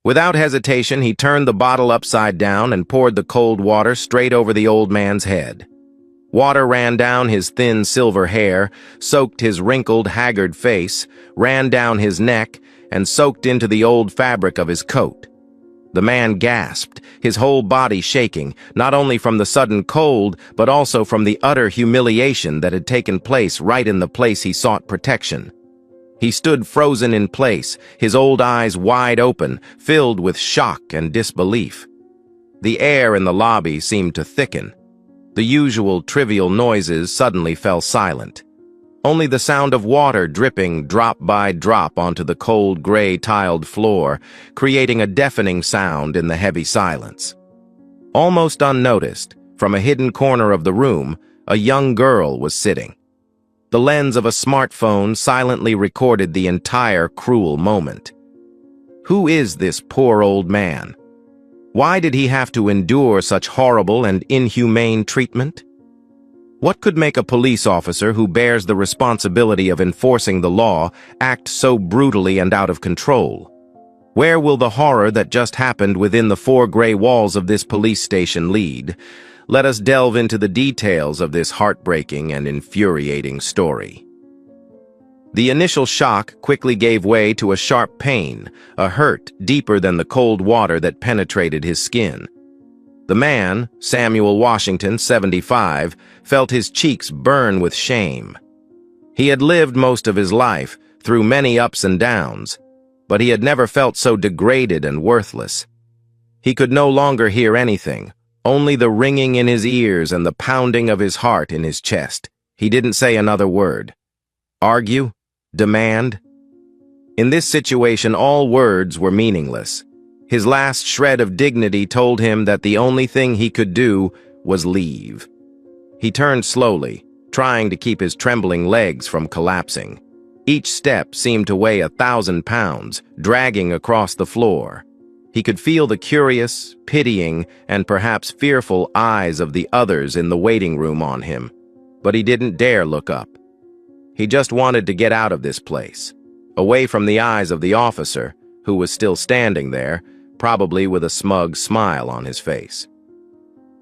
Without hesitation, he turned the bottle upside down and poured the cold water straight over the old man's head. Water ran down his thin silver hair, soaked his wrinkled, haggard face, ran down his neck, and soaked into the old fabric of his coat. The man gasped, his whole body shaking, not only from the sudden cold, but also from the utter humiliation that had taken place right in the place he sought protection. He stood frozen in place, his old eyes wide open, filled with shock and disbelief. The air in the lobby seemed to thicken. The usual trivial noises suddenly fell silent. Only the sound of water dripping drop by drop onto the cold gray tiled floor, creating a deafening sound in the heavy silence. Almost unnoticed, from a hidden corner of the room, a young girl was sitting. The lens of a smartphone silently recorded the entire cruel moment. Who is this poor old man? Why did he have to endure such horrible and inhumane treatment? What could make a police officer who bears the responsibility of enforcing the law act so brutally and out of control? Where will the horror that just happened within the four gray walls of this police station lead? Let us delve into the details of this heartbreaking and infuriating story. The initial shock quickly gave way to a sharp pain, a hurt deeper than the cold water that penetrated his skin. The man, Samuel Washington, 75, felt his cheeks burn with shame. He had lived most of his life, through many ups and downs, but he had never felt so degraded and worthless. He could no longer hear anything, only the ringing in his ears and the pounding of his heart in his chest. He didn't say another word. Argue? Demand? In this situation, all words were meaningless. His last shred of dignity told him that the only thing he could do was leave. He turned slowly, trying to keep his trembling legs from collapsing. Each step seemed to weigh 1,000 pounds, dragging across the floor. He could feel the curious, pitying, and perhaps fearful eyes of the others in the waiting room on him, but he didn't dare look up. He just wanted to get out of this place, away from the eyes of the officer, who was still standing there, probably with a smug smile on his face.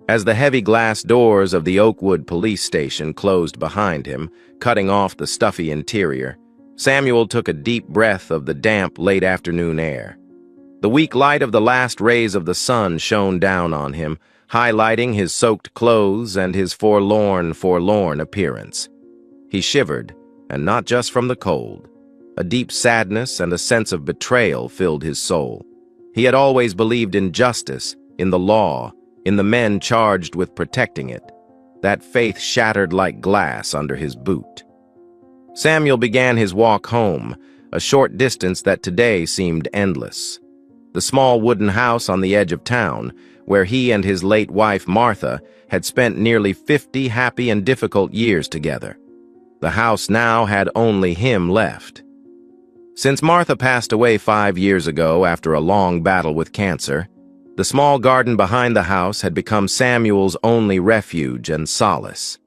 As the heavy glass doors of the Oakwood police station closed behind him, cutting off the stuffy interior, Samuel took a deep breath of the damp, late afternoon air. The weak light of the last rays of the sun shone down on him, highlighting his soaked clothes and his forlorn appearance. He shivered, and not just from the cold. A deep sadness and a sense of betrayal filled his soul. He had always believed in justice, in the law, in the men charged with protecting it. That faith shattered like glass under his boot. Samuel began his walk home, a short distance that today seemed endless. The small wooden house on the edge of town, where he and his late wife Martha had spent nearly 50 happy and difficult years together. The house now had only him left. Since Martha passed away 5 years ago after a long battle with cancer, the small garden behind the house had become Samuel's only refuge and solace.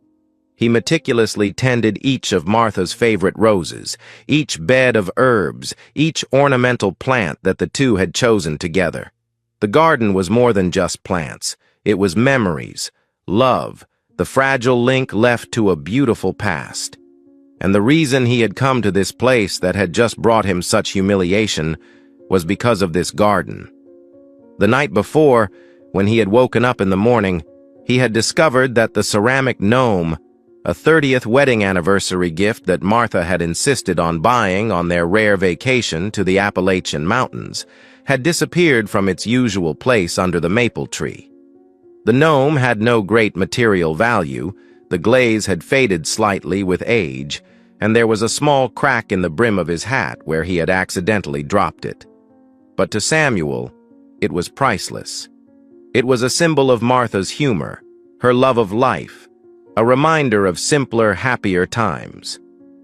He meticulously tended each of Martha's favorite roses, each bed of herbs, each ornamental plant that the two had chosen together. The garden was more than just plants. It was memories, love, the fragile link left to a beautiful past. And the reason he had come to this place that had just brought him such humiliation was because of this garden. The night before, when he had woken up in the morning, he had discovered that the ceramic gnome, a 30th wedding anniversary gift that Martha had insisted on buying on their rare vacation to the Appalachian Mountains, had disappeared from its usual place under the maple tree. The gnome had no great material value, the glaze had faded slightly with age, and there was a small crack in the brim of his hat where he had accidentally dropped it. But to Samuel, it was priceless. It was a symbol of Martha's humor, her love of life, a reminder of simpler, happier times.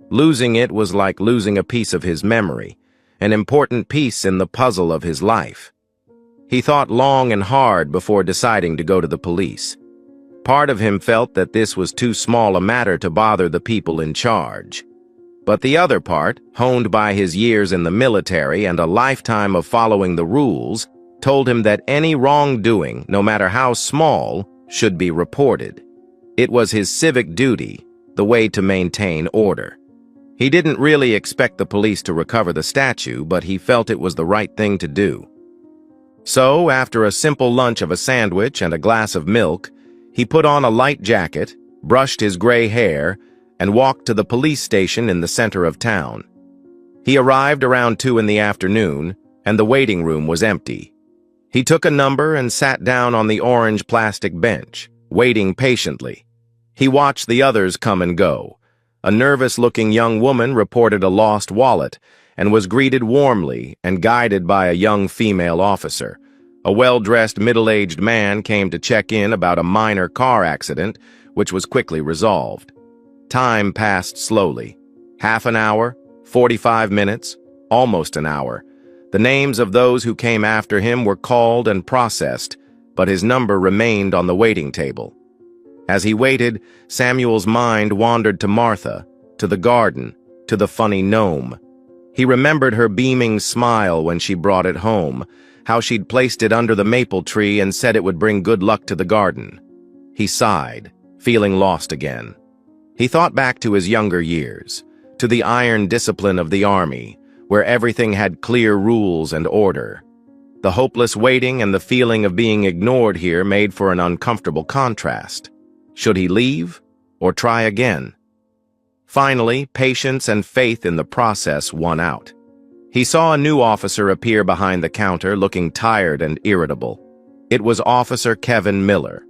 Losing it was like losing a piece of his memory, an important piece in the puzzle of his life. He thought long and hard before deciding to go to the police. Part of him felt that this was too small a matter to bother the people in charge. But the other part, honed by his years in the military and a lifetime of following the rules, told him that any wrongdoing, no matter how small, should be reported. It was his civic duty, the way to maintain order. He didn't really expect the police to recover the statue, but he felt it was the right thing to do. So, after a simple lunch of a sandwich and a glass of milk, he put on a light jacket, brushed his gray hair, and walked to the police station in the center of town. He arrived around 2 in the afternoon, and the waiting room was empty. He took a number and sat down on the orange plastic bench, waiting patiently. He watched the others come and go. A nervous-looking young woman reported a lost wallet and was greeted warmly and guided by a young female officer. A well-dressed middle-aged man came to check in about a minor car accident, which was quickly resolved. Time passed slowly. Half an hour, 45 minutes, almost an hour. The names of those who came after him were called and processed, but his number remained on the waiting table. As he waited, Samuel's mind wandered to Martha, to the garden, to the funny gnome. He remembered her beaming smile when she brought it home, how she'd placed it under the maple tree and said it would bring good luck to the garden. He sighed, feeling lost again. He thought back to his younger years, to the iron discipline of the army, where everything had clear rules and order. The hopeless waiting and the feeling of being ignored here made for an uncomfortable contrast. Should he leave or try again? Finally, patience and faith in the process won out. He saw a new officer appear behind the counter, looking tired and irritable. It was Officer Kevin Miller.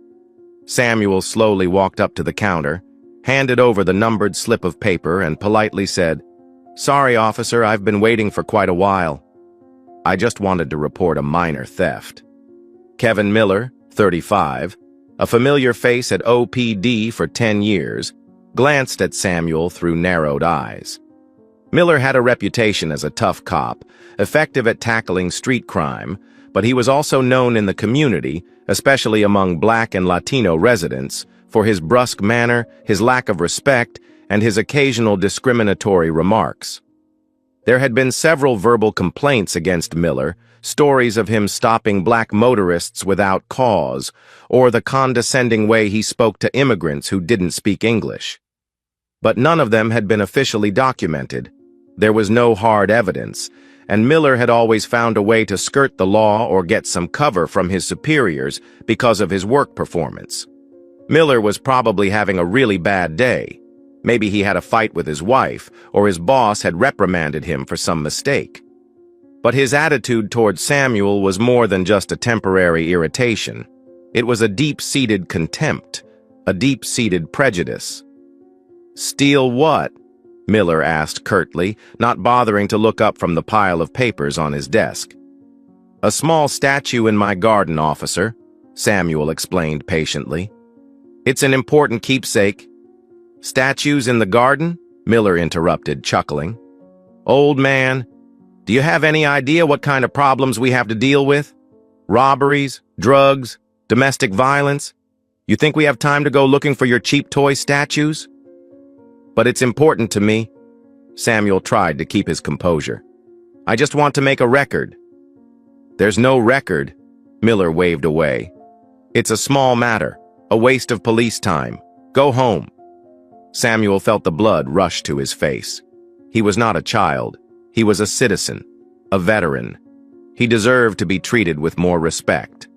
Samuel slowly walked up to the counter, handed over the numbered slip of paper, and politely said, "Sorry, officer, I've been waiting for quite a while. I just wanted to report a minor theft." Kevin Miller, 35, a familiar face at OPD for 10 years, glanced at Samuel through narrowed eyes. Miller had a reputation as a tough cop, effective at tackling street crime, but he was also known in the community, especially among Black and Latino residents, for his brusque manner, his lack of respect, and his occasional discriminatory remarks. There had been several verbal complaints against Miller, stories of him stopping black motorists without cause, or the condescending way he spoke to immigrants who didn't speak English. But none of them had been officially documented. There was no hard evidence, and Miller had always found a way to skirt the law or get some cover from his superiors because of his work performance. Miller was probably having a really bad day. Maybe he had a fight with his wife, or his boss had reprimanded him for some mistake. But his attitude toward Samuel was more than just a temporary irritation. It was a deep-seated contempt, a deep-seated prejudice. "Steal what?" Miller asked curtly, not bothering to look up from the pile of papers on his desk. "A small statue in my garden, officer," Samuel explained patiently. "It's an important keepsake." "Statues in the garden?" Miller interrupted, chuckling. "Old man, do you have any idea what kind of problems we have to deal with? Robberies, drugs, domestic violence? You think we have time to go looking for your cheap toy statues?" "But it's important to me." Samuel tried to keep his composure. "I just want to make a record." "There's no record," Miller waved away. "It's a small matter, a waste of police time. Go home." Samuel felt the blood rush to his face. He was not a child. He was a citizen, a veteran. He deserved to be treated with more respect.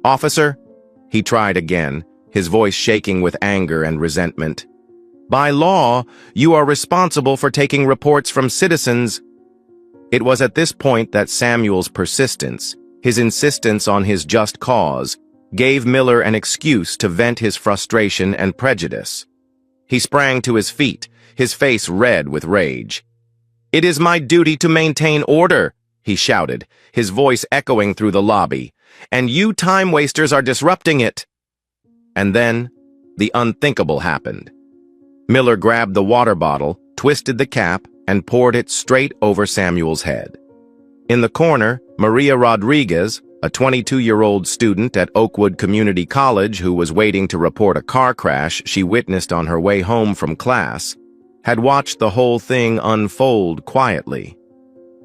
"Officer," he tried again, his voice shaking with anger and resentment. "By law, you are responsible for taking reports from citizens." It was at this point that Samuel's persistence, his insistence on his just cause, gave Miller an excuse to vent his frustration and prejudice. He sprang to his feet, his face red with rage. "It is my duty to maintain order," he shouted, his voice echoing through the lobby, "and you time-wasters are disrupting it." And then, the unthinkable happened. Miller grabbed the water bottle, twisted the cap, and poured it straight over Samuel's head. In the corner, Maria Rodriguez, a 22-year-old student at Oakwood Community College who was waiting to report a car crash she witnessed on her way home from class, had watched the whole thing unfold quietly.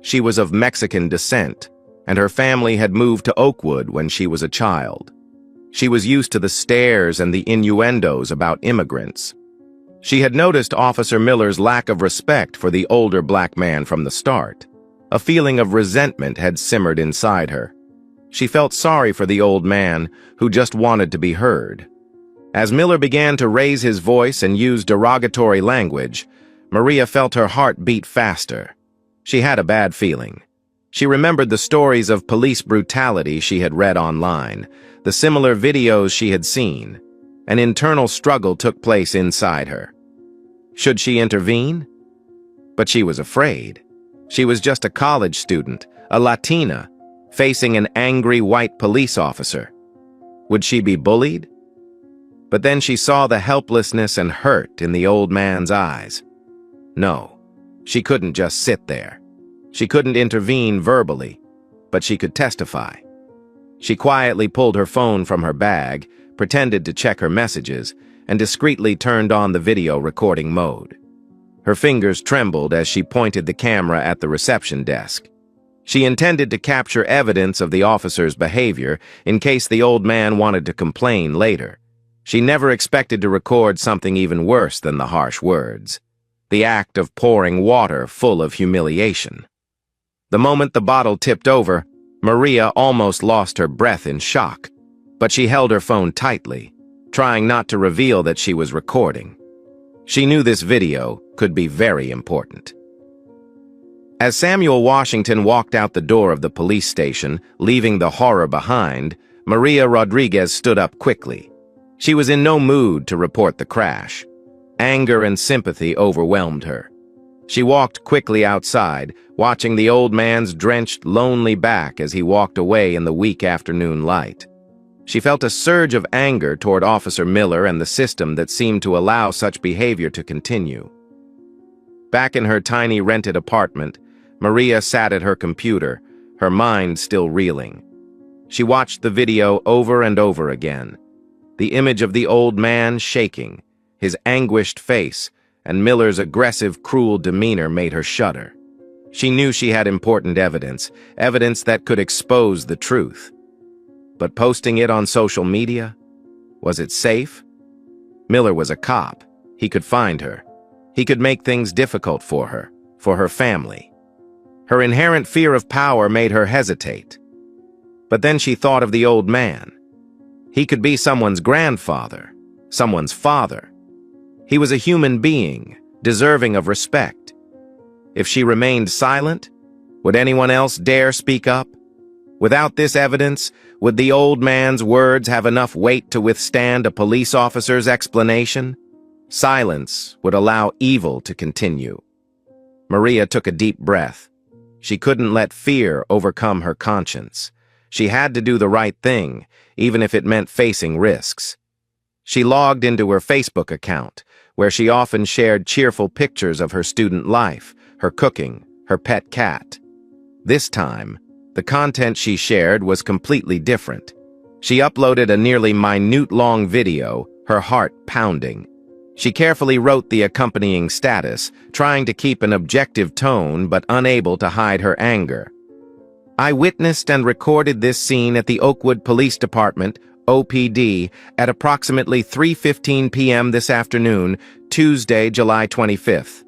She was of Mexican descent, and her family had moved to Oakwood when she was a child. She was used to the stares and the innuendos about immigrants. She had noticed Officer Miller's lack of respect for the older black man from the start. A feeling of resentment had simmered inside her. She felt sorry for the old man who just wanted to be heard. As Miller began to raise his voice and use derogatory language, Maria felt her heart beat faster. She had a bad feeling. She remembered the stories of police brutality she had read online, the similar videos she had seen. An internal struggle took place inside her. Should she intervene? But she was afraid. She was just a college student, a Latina, facing an angry white police officer. Would she be bullied? But then she saw the helplessness and hurt in the old man's eyes. No, she couldn't just sit there. She couldn't intervene verbally, but she could testify. She quietly pulled her phone from her bag, pretended to check her messages, and discreetly turned on the video recording mode. Her fingers trembled as she pointed the camera at the reception desk. She intended to capture evidence of the officer's behavior in case the old man wanted to complain later. She never expected to record something even worse than the harsh words. The act of pouring water full of humiliation. The moment the bottle tipped over, Maria almost lost her breath in shock, but she held her phone tightly, trying not to reveal that she was recording. She knew this video could be very important. As Samuel Washington walked out the door of the police station, leaving the horror behind, Maria Rodriguez stood up quickly. She was in no mood to report the crash. Anger and sympathy overwhelmed her. She walked quickly outside, watching the old man's drenched, lonely back as he walked away in the weak afternoon light. She felt a surge of anger toward Officer Miller and the system that seemed to allow such behavior to continue. Back in her tiny rented apartment, Maria sat at her computer, her mind still reeling. She watched the video over and over again. The image of the old man shaking, his anguished face, and Miller's aggressive, cruel demeanor made her shudder. She knew she had important evidence that could expose the truth. But posting it on social media? Was it safe? Miller was a cop. He could find her. He could make things difficult for her family. Her inherent fear of power made her hesitate. But then she thought of the old man. He could be someone's grandfather, someone's father. He was a human being, deserving of respect. If she remained silent, would anyone else dare speak up? Without this evidence, would the old man's words have enough weight to withstand a police officer's explanation? Silence would allow evil to continue. Maria took a deep breath. She couldn't let fear overcome her conscience. She had to do the right thing, even if it meant facing risks. She logged into her Facebook account, where she often shared cheerful pictures of her student life, her cooking, her pet cat. This time, the content she shared was completely different. She uploaded a nearly minute-long video, her heart pounding. She carefully wrote the accompanying status, trying to keep an objective tone but unable to hide her anger. I witnessed and recorded this scene at the Oakwood Police Department, OPD, at approximately 3:15 p.m. this afternoon, Tuesday, July 25th.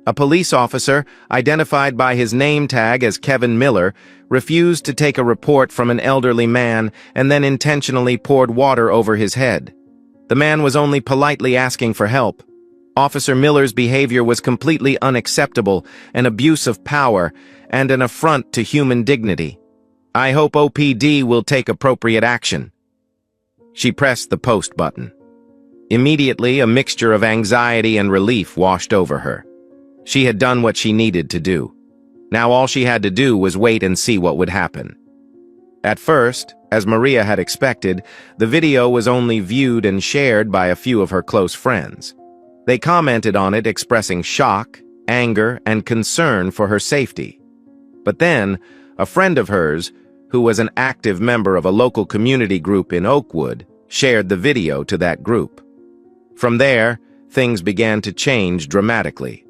A police officer, identified by his name tag as Kevin Miller, refused to take a report from an elderly man and then intentionally poured water over his head. The man was only politely asking for help. Officer Miller's behavior was completely unacceptable, an abuse of power, and an affront to human dignity. I hope OPD will take appropriate action. She pressed the post button. Immediately, a mixture of anxiety and relief washed over her. She had done what she needed to do. Now all she had to do was wait and see what would happen. At first, as Maria had expected, the video was only viewed and shared by a few of her close friends. They commented on it, expressing shock, anger, and concern for her safety. But then, a friend of hers, who was an active member of a local community group in Oakwood, shared the video to that group. From there, things began to change dramatically.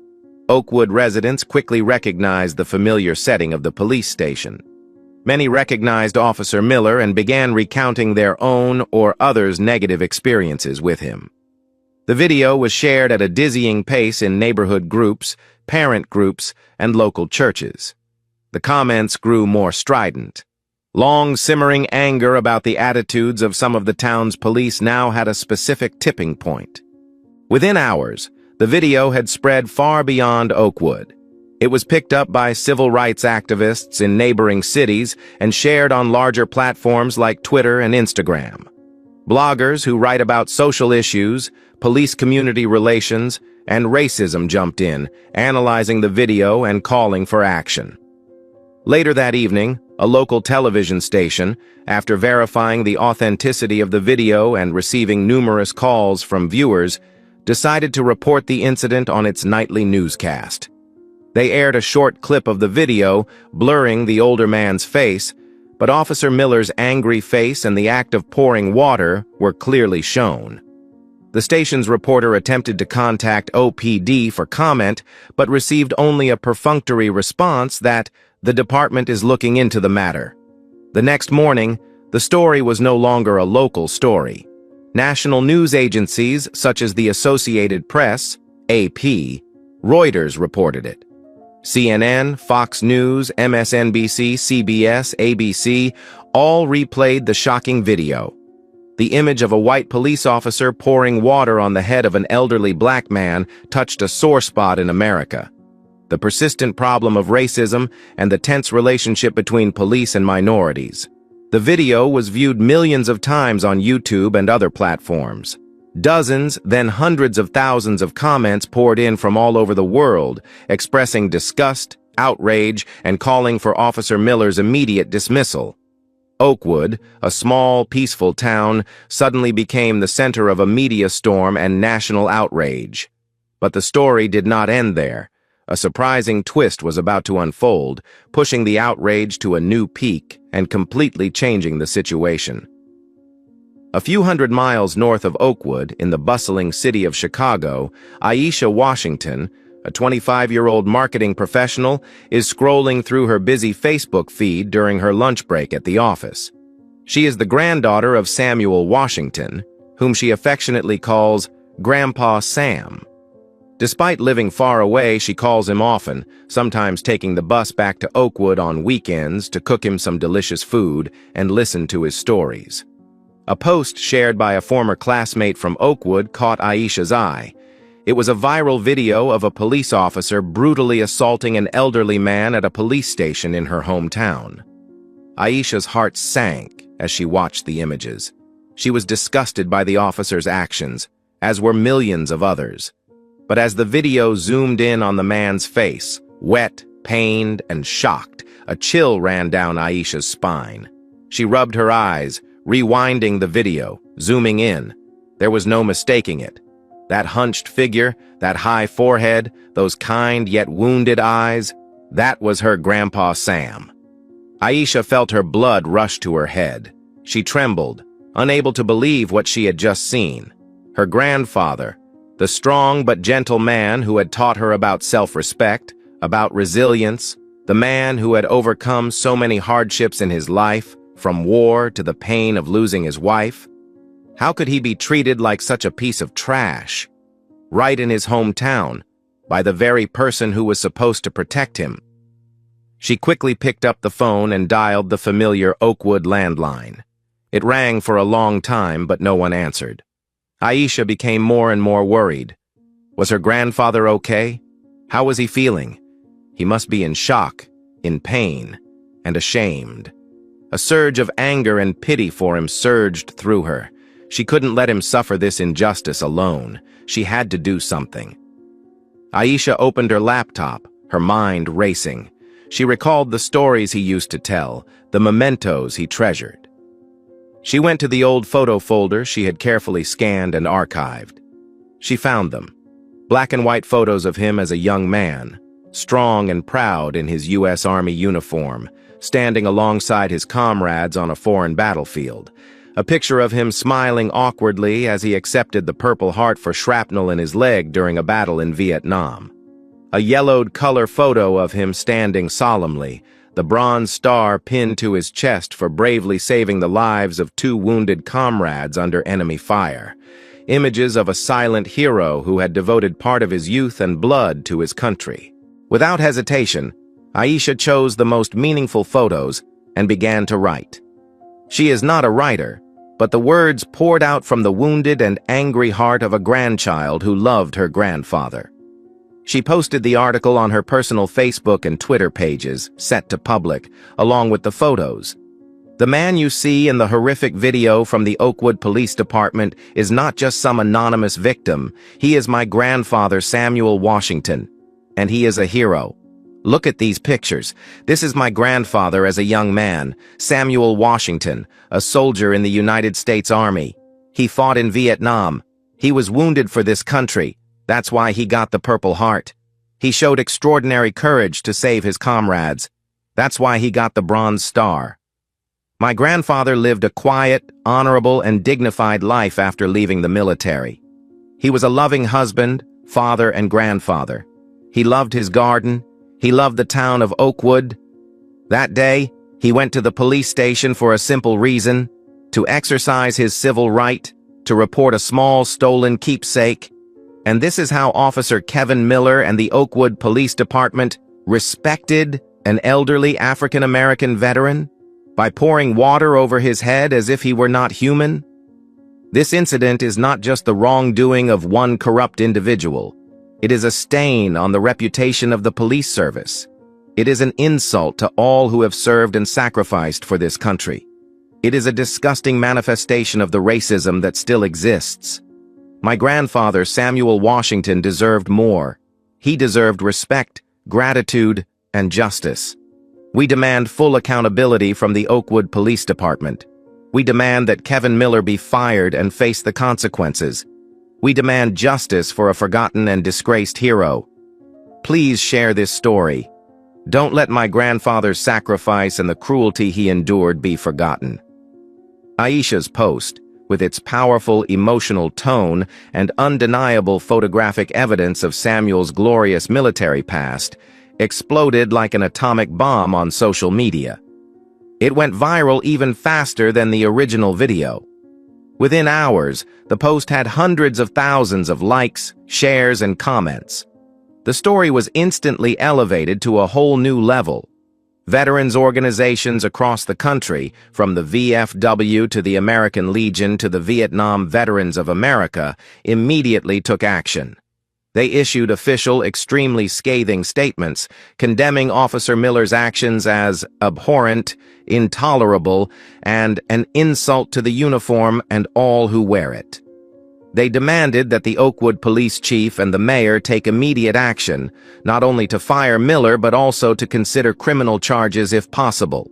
Oakwood residents quickly recognized the familiar setting of the police station. Many recognized Officer Miller and began recounting their own or others' negative experiences with him. The video was shared at a dizzying pace in neighborhood groups, parent groups, and local churches. The comments grew more strident. Long simmering anger about the attitudes of some of the town's police now had a specific tipping point. Within hours, the video had spread far beyond Oakwood. It was picked up by civil rights activists in neighboring cities and shared on larger platforms like Twitter and Instagram. Bloggers who write about social issues, police community relations, and racism jumped in, analyzing the video and calling for action. Later that evening, a local television station, after verifying the authenticity of the video and receiving numerous calls from viewers, decided to report the incident on its nightly newscast. They aired a short clip of the video, blurring the older man's face, but Officer Miller's angry face and the act of pouring water were clearly shown. The station's reporter attempted to contact OPD for comment, but received only a perfunctory response that the department is looking into the matter. The next morning, the story was no longer a local story. National news agencies such as the Associated Press, AP, Reuters reported it. CNN, Fox News, MSNBC, CBS, ABC all replayed the shocking video. The image of a white police officer pouring water on the head of an elderly black man touched a sore spot in America. The persistent problem of racism and the tense relationship between police and minorities. The video was viewed millions of times on YouTube and other platforms. Dozens, then hundreds of thousands of comments poured in from all over the world, expressing disgust, outrage, and calling for Officer Miller's immediate dismissal. Oakwood, a small, peaceful town, suddenly became the center of a media storm and national outrage. But the story did not end there. A surprising twist was about to unfold, pushing the outrage to a new peak and completely changing the situation. A few hundred miles north of Oakwood, in the bustling city of Chicago, Aisha Washington, a 25-year-old marketing professional, is scrolling through her busy Facebook feed during her lunch break at the office. She is the granddaughter of Samuel Washington, whom she affectionately calls Grandpa Sam. Despite living far away, she calls him often, sometimes taking the bus back to Oakwood on weekends to cook him some delicious food and listen to his stories. A post shared by a former classmate from Oakwood caught Aisha's eye. It was a viral video of a police officer brutally assaulting an elderly man at a police station in her hometown. Aisha's heart sank as she watched the images. She was disgusted by the officer's actions, as were millions of others. But as the video zoomed in on the man's face, wet, pained, and shocked, a chill ran down Aisha's spine. She rubbed her eyes, rewinding the video, zooming in. There was no mistaking it. That hunched figure, that high forehead, those kind yet wounded eyes, that was her Grandpa Sam. Aisha felt her blood rush to her head. She trembled, unable to believe what she had just seen. Her grandfather, the strong but gentle man who had taught her about self-respect, about resilience, the man who had overcome so many hardships in his life, from war to the pain of losing his wife. How could he be treated like such a piece of trash? Right in his hometown, by the very person who was supposed to protect him. She quickly picked up the phone and dialed the familiar Oakwood landline. It rang for a long time, but no one answered. Aisha became more and more worried. Was her grandfather okay? How was he feeling? He must be in shock, in pain, and ashamed. A surge of anger and pity for him surged through her. She couldn't let him suffer this injustice alone. She had to do something. Aisha opened her laptop, her mind racing. She recalled the stories he used to tell, the mementos he treasured. She went to the old photo folder she had carefully scanned and archived. She found them. Black and white photos of him as a young man, strong and proud in his U.S. Army uniform, standing alongside his comrades on a foreign battlefield. A picture of him smiling awkwardly as he accepted the Purple Heart for shrapnel in his leg during a battle in Vietnam. A yellowed color photo of him standing solemnly, the Bronze Star pinned to his chest for bravely saving the lives of 2 wounded comrades under enemy fire. Images of a silent hero who had devoted part of his youth and blood to his country. Without hesitation, Aisha chose the most meaningful photos and began to write. She is not a writer, but the words poured out from the wounded and angry heart of a grandchild who loved her grandfather. She posted the article on her personal Facebook and Twitter pages, set to public, along with the photos. The man you see in the horrific video from the Oakwood Police Department is not just some anonymous victim. He is my grandfather, Samuel Washington, and he is a hero. Look at these pictures. This is my grandfather as a young man, Samuel Washington, a soldier in the United States Army. He fought in Vietnam. He was wounded for this country. That's why he got the Purple Heart. He showed extraordinary courage to save his comrades. That's why he got the Bronze Star. My grandfather lived a quiet, honorable, and dignified life after leaving the military. He was a loving husband, father, and grandfather. He loved his garden. He loved the town of Oakwood. That day, he went to the police station for a simple reason: to exercise his civil right, to report a small stolen keepsake. And this is how Officer Kevin Miller and the Oakwood Police Department respected an elderly African-American veteran? By pouring water over his head as if he were not human? This incident is not just the wrongdoing of one corrupt individual. It is a stain on the reputation of the police service. It is an insult to all who have served and sacrificed for this country. It is a disgusting manifestation of the racism that still exists. My grandfather, Samuel Washington, deserved more. He deserved respect, gratitude, and justice. We demand full accountability from the Oakwood Police Department. We demand that Kevin Miller be fired and face the consequences. We demand justice for a forgotten and disgraced hero. Please share this story. Don't let my grandfather's sacrifice and the cruelty he endured be forgotten. Aisha's post, with its powerful emotional tone and undeniable photographic evidence of Samuel's glorious military past, exploded like an atomic bomb on social media. It went viral even faster than the original video. Within hours, the post had hundreds of thousands of likes, shares, and comments. The story was instantly elevated to a whole new level. Veterans organizations across the country, from the VFW to the American Legion to the Vietnam Veterans of America, immediately took action. They issued official, extremely scathing statements, condemning Officer Miller's actions as abhorrent, intolerable, and an insult to the uniform and all who wear it. They demanded that the Oakwood police chief and the mayor take immediate action, not only to fire Miller but also to consider criminal charges if possible.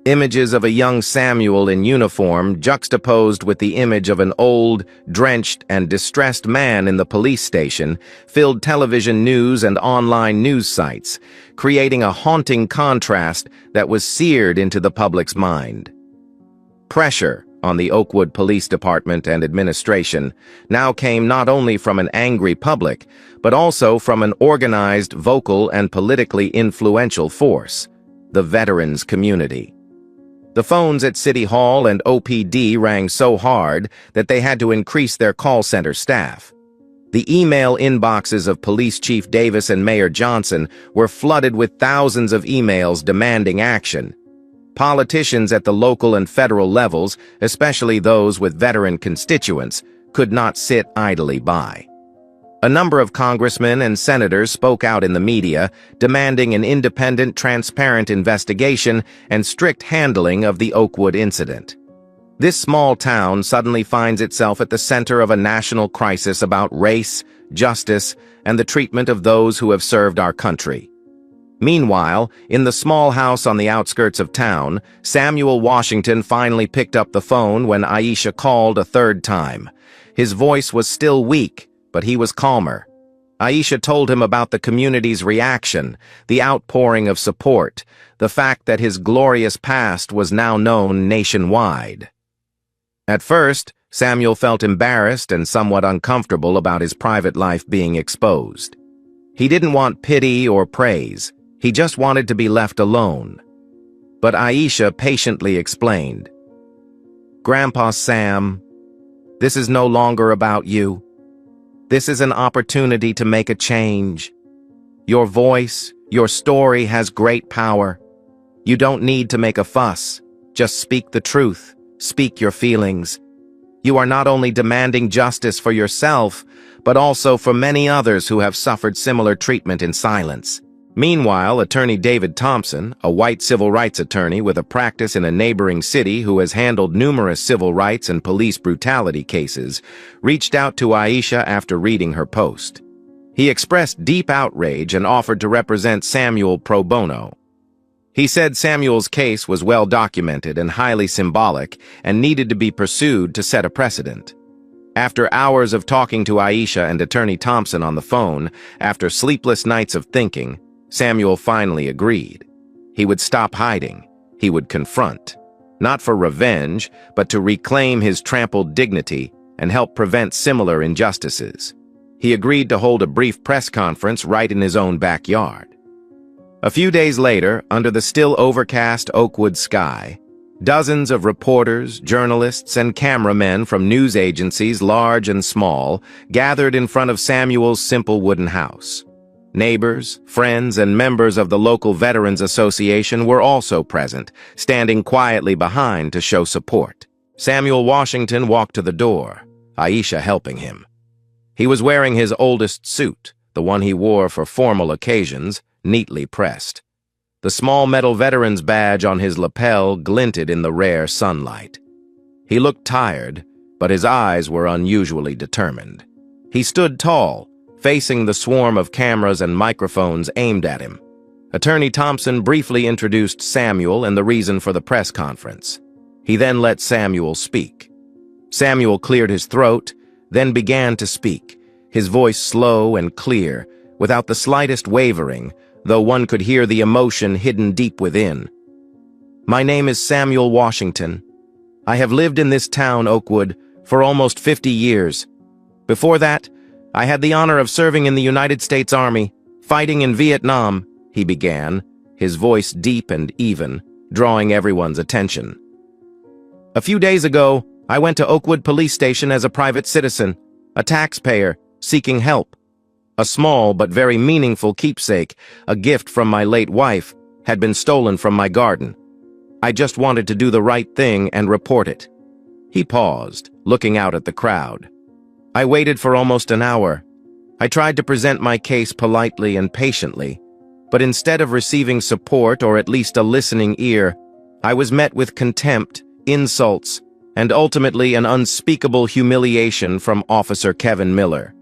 Images of a young Samuel in uniform juxtaposed with the image of an old, drenched, and distressed man in the police station filled television news and online news sites, creating a haunting contrast that was seared into the public's mind. Pressure on the Oakwood Police Department and administration now came not only from an angry public, but also from an organized, vocal, and politically influential force, the veterans community. The phones at City Hall and OPD rang so hard that they had to increase their call center staff. The email inboxes of Police Chief Davis and Mayor Johnson were flooded with thousands of emails demanding action. Politicians at the local and federal levels, especially those with veteran constituents, could not sit idly by. A number of congressmen and senators spoke out in the media, demanding an independent, transparent investigation and strict handling of the Oakwood incident. This small town suddenly finds itself at the center of a national crisis about race, justice, and the treatment of those who have served our country. Meanwhile, in the small house on the outskirts of town, Samuel Washington finally picked up the phone when Aisha called a third time. His voice was still weak, but he was calmer. Aisha told him about the community's reaction, the outpouring of support, the fact that his glorious past was now known nationwide. At first, Samuel felt embarrassed and somewhat uncomfortable about his private life being exposed. He didn't want pity or praise. He just wanted to be left alone. But Aisha patiently explained, "Grandpa Sam, this is no longer about you. This is an opportunity to make a change. Your voice, your story has great power. You don't need to make a fuss. Just speak the truth. Speak your feelings. You are not only demanding justice for yourself, but also for many others who have suffered similar treatment in silence." Meanwhile, attorney David Thompson, a white civil rights attorney with a practice in a neighboring city who has handled numerous civil rights and police brutality cases, reached out to Aisha after reading her post. He expressed deep outrage and offered to represent Samuel pro bono. He said Samuel's case was well documented and highly symbolic and needed to be pursued to set a precedent. After hours of talking to Aisha and attorney Thompson on the phone, after sleepless nights of thinking, Samuel finally agreed. He would stop hiding. He would confront. Not for revenge, but to reclaim his trampled dignity and help prevent similar injustices. He agreed to hold a brief press conference right in his own backyard. A few days later, under the still overcast Oakwood sky, dozens of reporters, journalists, and cameramen from news agencies large and small gathered in front of Samuel's simple wooden house. Neighbors, friends, and members of the local Veterans Association were also present, standing quietly behind to show support. Samuel Washington walked to the door, Aisha helping him. He was wearing his oldest suit, the one he wore for formal occasions, neatly pressed. The small metal veteran's badge on his lapel glinted in the rare sunlight. He looked tired, but his eyes were unusually determined. He stood tall, facing the swarm of cameras and microphones aimed at him. Attorney Thompson briefly introduced Samuel and the reason for the press conference. He then let Samuel speak. Samuel cleared his throat, then began to speak, his voice slow and clear, without the slightest wavering, though one could hear the emotion hidden deep within. "My name is Samuel Washington. I have lived in this town, Oakwood, for almost 50 years. Before that, I had the honor of serving in the United States Army, fighting in Vietnam," he began, his voice deep and even, drawing everyone's attention. "A few days ago, I went to Oakwood Police Station as a private citizen, a taxpayer, seeking help. A small but very meaningful keepsake, a gift from my late wife, had been stolen from my garden. I just wanted to do the right thing and report it." He paused, looking out at the crowd. "I waited for almost an hour. I tried to present my case politely and patiently, but instead of receiving support or at least a listening ear, I was met with contempt, insults, and ultimately an unspeakable humiliation from Officer Kevin Miller."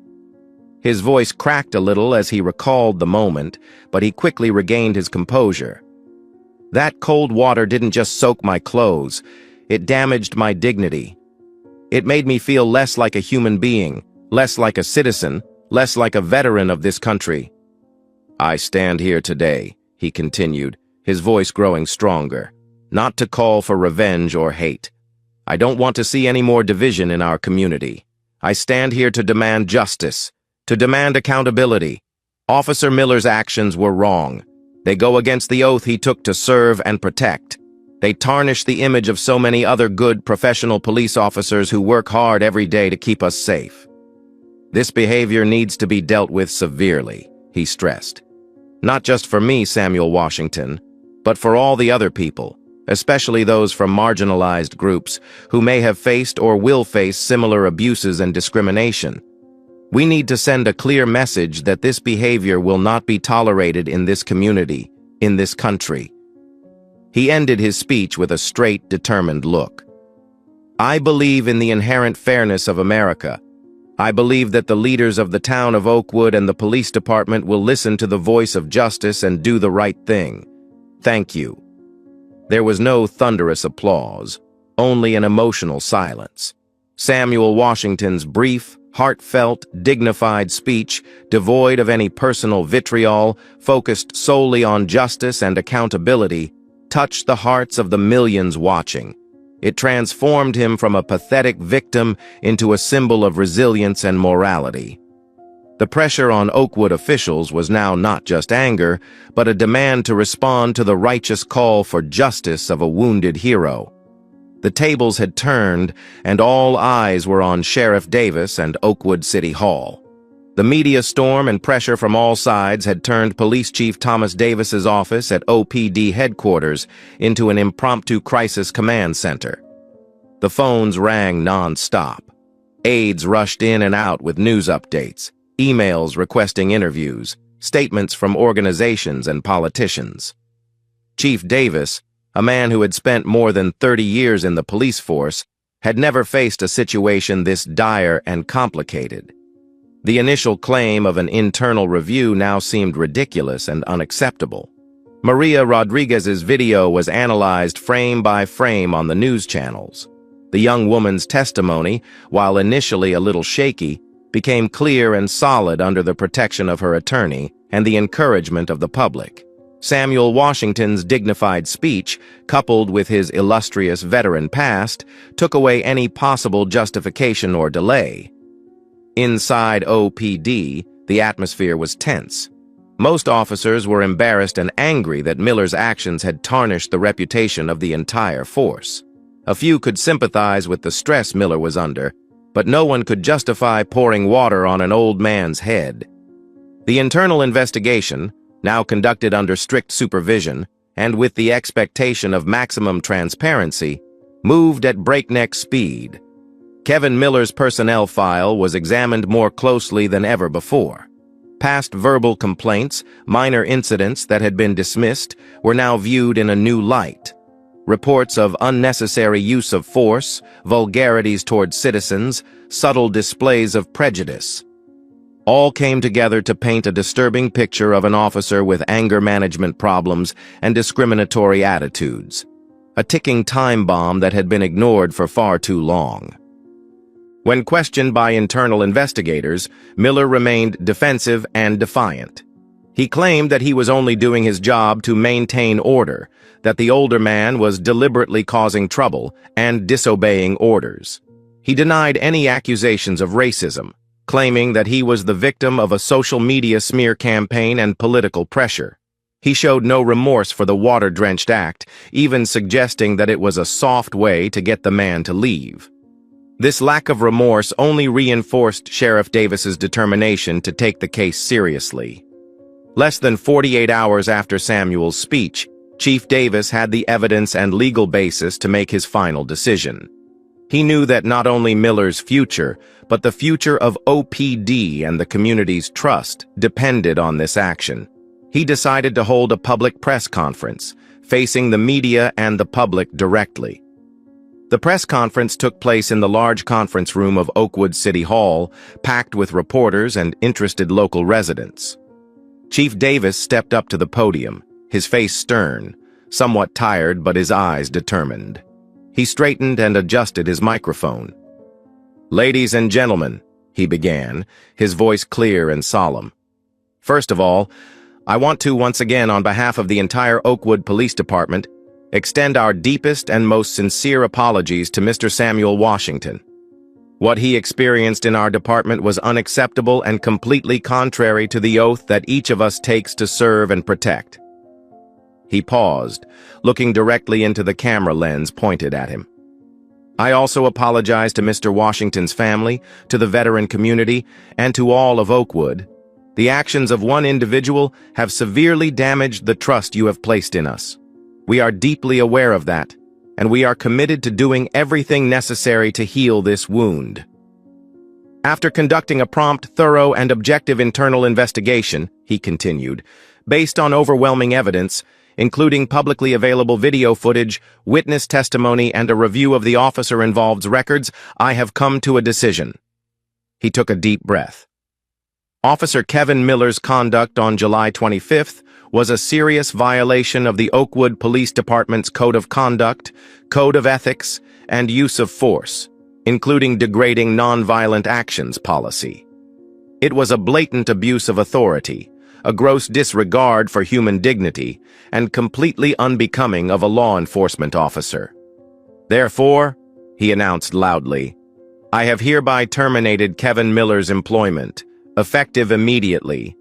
His voice cracked a little as he recalled the moment, but he quickly regained his composure. "That cold water didn't just soak my clothes, it damaged my dignity. It made me feel less like a human being, less like a citizen, less like a veteran of this country. I stand here today," he continued, his voice growing stronger, "not to call for revenge or hate. I don't want to see any more division in our community. I stand here to demand justice, to demand accountability. Officer Miller's actions were wrong. They go against the oath he took to serve and protect. They tarnish the image of so many other good professional police officers who work hard every day to keep us safe. This behavior needs to be dealt with severely," he stressed. "Not just for me, Samuel Washington, but for all the other people, especially those from marginalized groups who may have faced or will face similar abuses and discrimination. We need to send a clear message that this behavior will not be tolerated in this community, in this country." He ended his speech with a straight, determined look. "I believe in the inherent fairness of America. I believe that the leaders of the town of Oakwood and the police department will listen to the voice of justice and do the right thing. Thank you." There was no thunderous applause, only an emotional silence. Samuel Washington's brief, heartfelt, dignified speech, devoid of any personal vitriol, focused solely on justice and accountability, touched the hearts of the millions watching. It transformed him from a pathetic victim into a symbol of resilience and morality. The pressure on Oakwood officials was now not just anger, but a demand to respond to the righteous call for justice of a wounded hero. The tables had turned, and all eyes were on Sheriff Davis and Oakwood City Hall. The media storm and pressure from all sides had turned Police Chief Thomas Davis's office at OPD headquarters into an impromptu crisis command center. The phones rang non-stop. Aides rushed in and out with news updates, emails requesting interviews, statements from organizations and politicians. Chief Davis, a man who had spent more than 30 years in the police force, had never faced a situation this dire and complicated. The initial claim of an internal review now seemed ridiculous and unacceptable. Maria Rodriguez's video was analyzed frame by frame on the news channels. The young woman's testimony, while initially a little shaky, became clear and solid under the protection of her attorney and the encouragement of the public. Samuel Washington's dignified speech, coupled with his illustrious veteran past, took away any possible justification or delay. Inside OPD, the atmosphere was tense. Most officers were embarrassed and angry that Miller's actions had tarnished the reputation of the entire force. A few could sympathize with the stress Miller was under, but no one could justify pouring water on an old man's head. The internal investigation, now conducted under strict supervision and with the expectation of maximum transparency, moved at breakneck speed. Kevin Miller's personnel file was examined more closely than ever before. Past verbal complaints, minor incidents that had been dismissed, were now viewed in a new light. Reports of unnecessary use of force, vulgarities toward citizens, subtle displays of prejudice. All came together to paint a disturbing picture of an officer with anger management problems and discriminatory attitudes. A ticking time bomb that had been ignored for far too long. When questioned by internal investigators, Miller remained defensive and defiant. He claimed that he was only doing his job to maintain order, that the older man was deliberately causing trouble and disobeying orders. He denied any accusations of racism, claiming that he was the victim of a social media smear campaign and political pressure. He showed no remorse for the water-drenched act, even suggesting that it was a soft way to get the man to leave. This lack of remorse only reinforced Sheriff Davis's determination to take the case seriously. Less than 48 hours after Samuel's speech, Chief Davis had the evidence and legal basis to make his final decision. He knew that not only Miller's future, but the future of OPD and the community's trust depended on this action. He decided to hold a public press conference, facing the media and the public directly. The press conference took place in the large conference room of Oakwood City Hall, packed with reporters and interested local residents. Chief Davis stepped up to the podium, his face stern, somewhat tired but his eyes determined. He straightened and adjusted his microphone. "Ladies and gentlemen," he began, his voice clear and solemn. "First of all, I want to once again, on behalf of the entire Oakwood Police Department, extend our deepest and most sincere apologies to Mr. Samuel Washington. What he experienced in our department was unacceptable and completely contrary to the oath that each of us takes to serve and protect." He paused, looking directly into the camera lens pointed at him. "I also apologize to Mr. Washington's family, to the veteran community, and to all of Oakwood. The actions of one individual have severely damaged the trust you have placed in us. We are deeply aware of that, and we are committed to doing everything necessary to heal this wound." After conducting a prompt, thorough, and objective internal investigation, he continued, based on overwhelming evidence, including publicly available video footage, witness testimony, and a review of the officer-involved's records, I have come to a decision. He took a deep breath. Officer Kevin Miller's conduct on July 25th was a serious violation of the Oakwood Police Department's Code of Conduct, Code of Ethics, and Use of Force, including degrading nonviolent actions policy. It was a blatant abuse of authority, a gross disregard for human dignity, and completely unbecoming of a law enforcement officer. Therefore, he announced loudly, I have hereby terminated Kevin Miller's employment, effective immediately.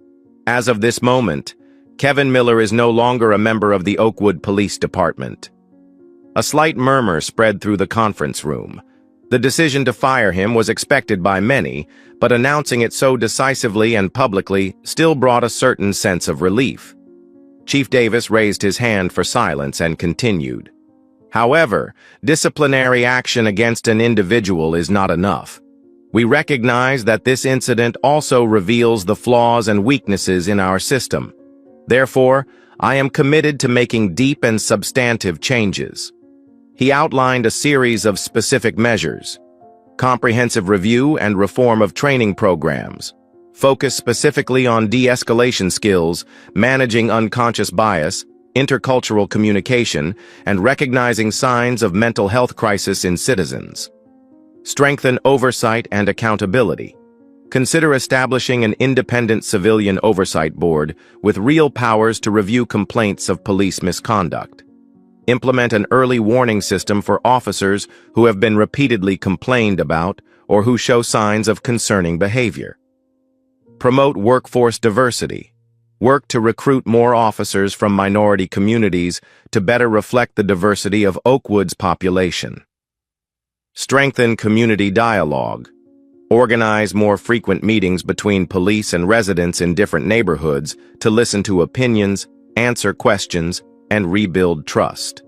As of this moment, Kevin Miller is no longer a member of the Oakwood Police Department. A slight murmur spread through the conference room. The decision to fire him was expected by many, but announcing it so decisively and publicly still brought a certain sense of relief. Chief Davis raised his hand for silence and continued. However, disciplinary action against an individual is not enough. We recognize that this incident also reveals the flaws and weaknesses in our system. Therefore, I am committed to making deep and substantive changes. He outlined a series of specific measures: comprehensive review and reform of training programs, focus specifically on de-escalation skills, managing unconscious bias, intercultural communication, and recognizing signs of mental health crisis in citizens. Strengthen oversight and accountability. Consider establishing an independent civilian oversight board with real powers to review complaints of police misconduct. Implement an early warning system for officers who have been repeatedly complained about or who show signs of concerning behavior. Promote workforce diversity. Work to recruit more officers from minority communities to better reflect the diversity of Oakwood's population. Strengthen community dialogue. Organize more frequent meetings between police and residents in different neighborhoods to listen to opinions, answer questions, and rebuild trust.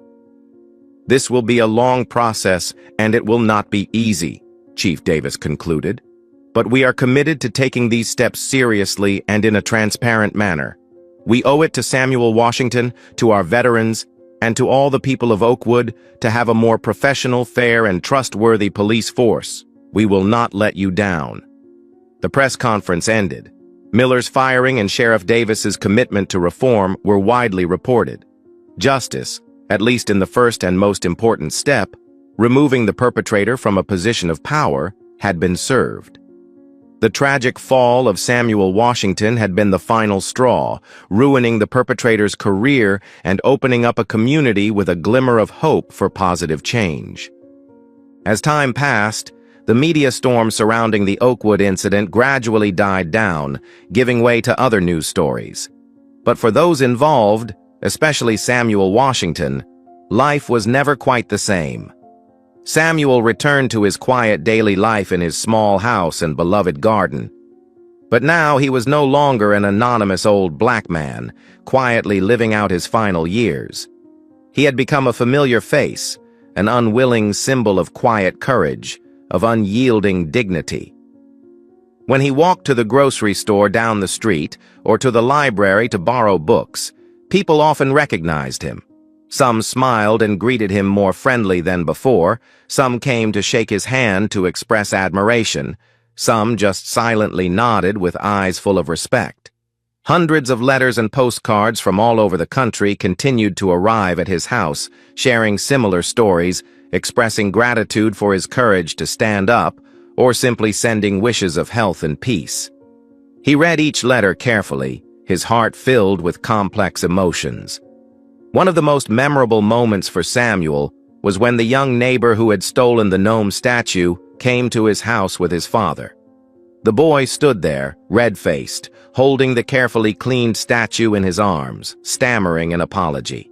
This will be a long process, and it will not be easy, Chief Davis concluded. But we are committed to taking these steps seriously and in a transparent manner. We owe it to Samuel Washington, to our veterans, and to all the people of Oakwood to have a more professional, fair, and trustworthy police force. We will not let you down. The press conference ended. Miller's firing and Sheriff Davis's commitment to reform were widely reported. Justice, at least in the first and most important step, removing the perpetrator from a position of power, had been served. The tragic fall of Samuel Washington had been the final straw, ruining the perpetrator's career and opening up a community with a glimmer of hope for positive change. As time passed, the media storm surrounding the Oakwood incident gradually died down, giving way to other news stories. But for those involved, especially Samuel Washington, life was never quite the same. Samuel returned to his quiet daily life in his small house and beloved garden. But now he was no longer an anonymous old black man, quietly living out his final years. He had become a familiar face, an unwilling symbol of quiet courage, of unyielding dignity. When he walked to the grocery store down the street or to the library to borrow books, people often recognized him. Some smiled and greeted him more friendly than before, some came to shake his hand to express admiration, some just silently nodded with eyes full of respect. Hundreds of letters and postcards from all over the country continued to arrive at his house, sharing similar stories, expressing gratitude for his courage to stand up, or simply sending wishes of health and peace. He read each letter carefully, his heart filled with complex emotions. One of the most memorable moments for Samuel was when the young neighbor who had stolen the gnome statue came to his house with his father. The boy stood there, red-faced, holding the carefully cleaned statue in his arms, stammering an apology.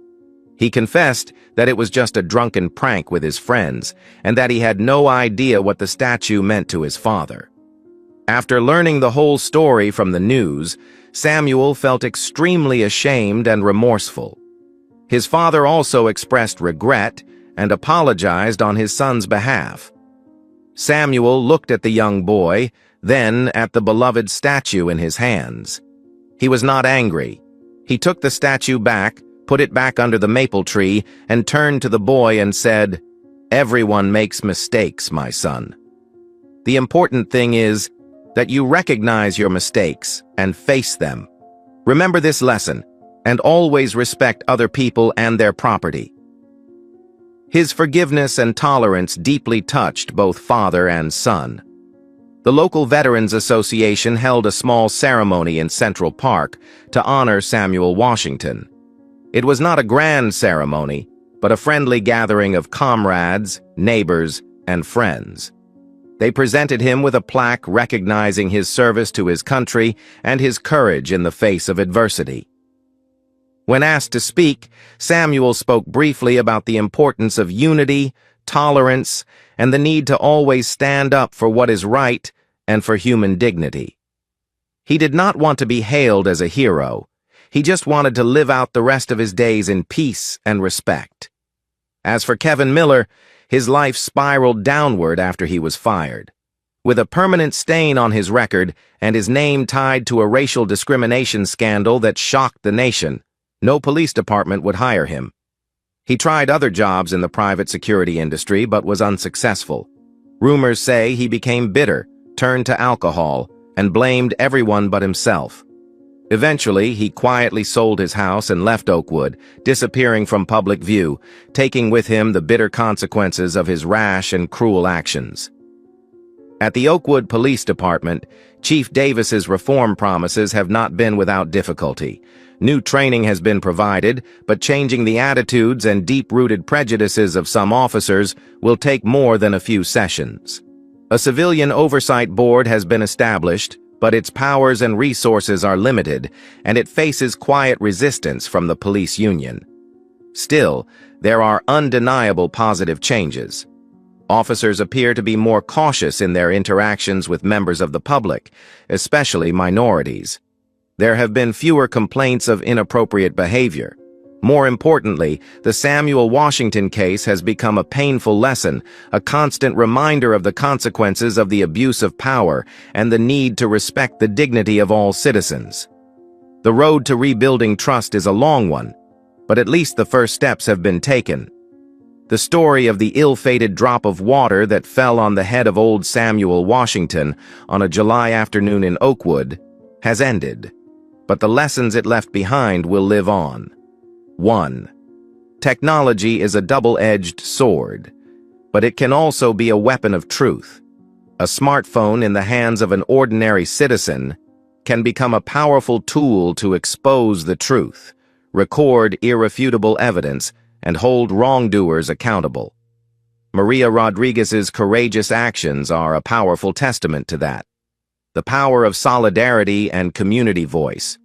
He confessed that it was just a drunken prank with his friends, and that he had no idea what the statue meant to his father. After learning the whole story from the news, Samuel felt extremely ashamed and remorseful. His father also expressed regret and apologized on his son's behalf. Samuel looked at the young boy, then at the beloved statue in his hands. He was not angry. He took the statue back, put it back under the maple tree, and turned to the boy and said, "Everyone makes mistakes, my son. The important thing is that you recognize your mistakes and face them. Remember this lesson, and always respect other people and their property." His forgiveness and tolerance deeply touched both father and son. The local Veterans Association held a small ceremony in Central Park to honor Samuel Washington. It was not a grand ceremony, but a friendly gathering of comrades, neighbors, and friends. They presented him with a plaque recognizing his service to his country and his courage in the face of adversity. When asked to speak, Samuel spoke briefly about the importance of unity, tolerance, and the need to always stand up for what is right and for human dignity. He did not want to be hailed as a hero. He just wanted to live out the rest of his days in peace and respect. As for Kevin Miller, his life spiraled downward after he was fired. With a permanent stain on his record and his name tied to a racial discrimination scandal that shocked the nation, no police department would hire him. He tried other jobs in the private security industry but was unsuccessful. Rumors say he became bitter, turned to alcohol, and blamed everyone but himself. Eventually, he quietly sold his house and left Oakwood, disappearing from public view, taking with him the bitter consequences of his rash and cruel actions. At the Oakwood Police Department, Chief Davis's reform promises have not been without difficulty. New training has been provided, but changing the attitudes and deep-rooted prejudices of some officers will take more than a few sessions. A civilian oversight board has been established, but its powers and resources are limited, and it faces quiet resistance from the police union. Still, there are undeniable positive changes. Officers appear to be more cautious in their interactions with members of the public, especially minorities. There have been fewer complaints of inappropriate behavior. More importantly, the Samuel Washington case has become a painful lesson, a constant reminder of the consequences of the abuse of power and the need to respect the dignity of all citizens. The road to rebuilding trust is a long one, but at least the first steps have been taken. The story of the ill-fated drop of water that fell on the head of old Samuel Washington on a July afternoon in Oakwood has ended, but the lessons it left behind will live on. 1. Technology is a double-edged sword, but it can also be a weapon of truth. A smartphone in the hands of an ordinary citizen can become a powerful tool to expose the truth, record irrefutable evidence, and hold wrongdoers accountable. Maria Rodriguez's courageous actions are a powerful testament to that. The power of solidarity and community voice.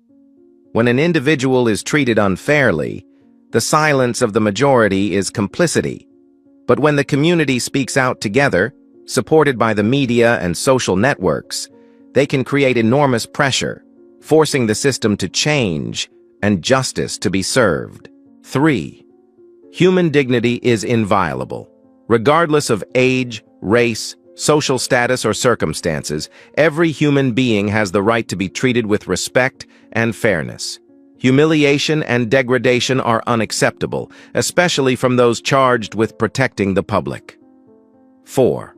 When an individual is treated unfairly, the silence of the majority is complicity. But when the community speaks out together, supported by the media and social networks, they can create enormous pressure, forcing the system to change and justice to be served. 3. Human dignity is inviolable. Regardless of age, race, social status, or circumstances, every human being has the right to be treated with respect and fairness. Humiliation and degradation are unacceptable, especially from those charged with protecting the public. 4.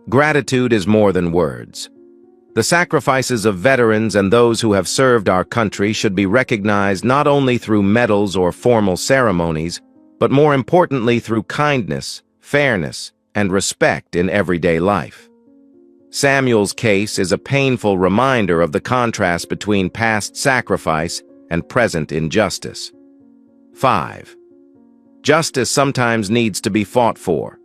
Gratitude is more than words. The sacrifices of veterans and those who have served our country should be recognized not only through medals or formal ceremonies, but more importantly through kindness, fairness, and respect in everyday life. Samuel's case is a painful reminder of the contrast between past sacrifice and present injustice. 5. Justice sometimes needs to be fought for.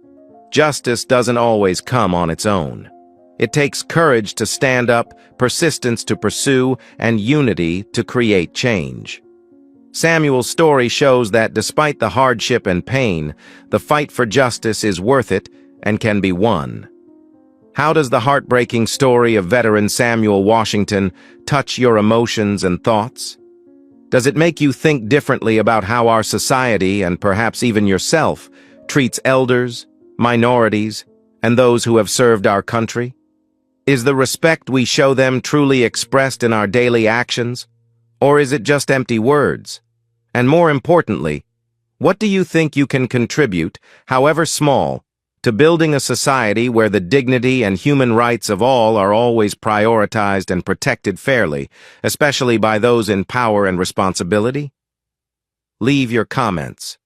Justice doesn't always come on its own. It takes courage to stand up, persistence to pursue, and unity to create change. Samuel's story shows that despite the hardship and pain, the fight for justice is worth it and can be won. How does the heartbreaking story of veteran Samuel Washington touch your emotions and thoughts? Does it make you think differently about how our society, and perhaps even yourself, treats elders, minorities, and those who have served our country? Is the respect we show them truly expressed in our daily actions? Or is it just empty words? And more importantly, what do you think you can contribute, however small, to building a society where the dignity and human rights of all are always prioritized and protected fairly, especially by those in power and responsibility? Leave your comments.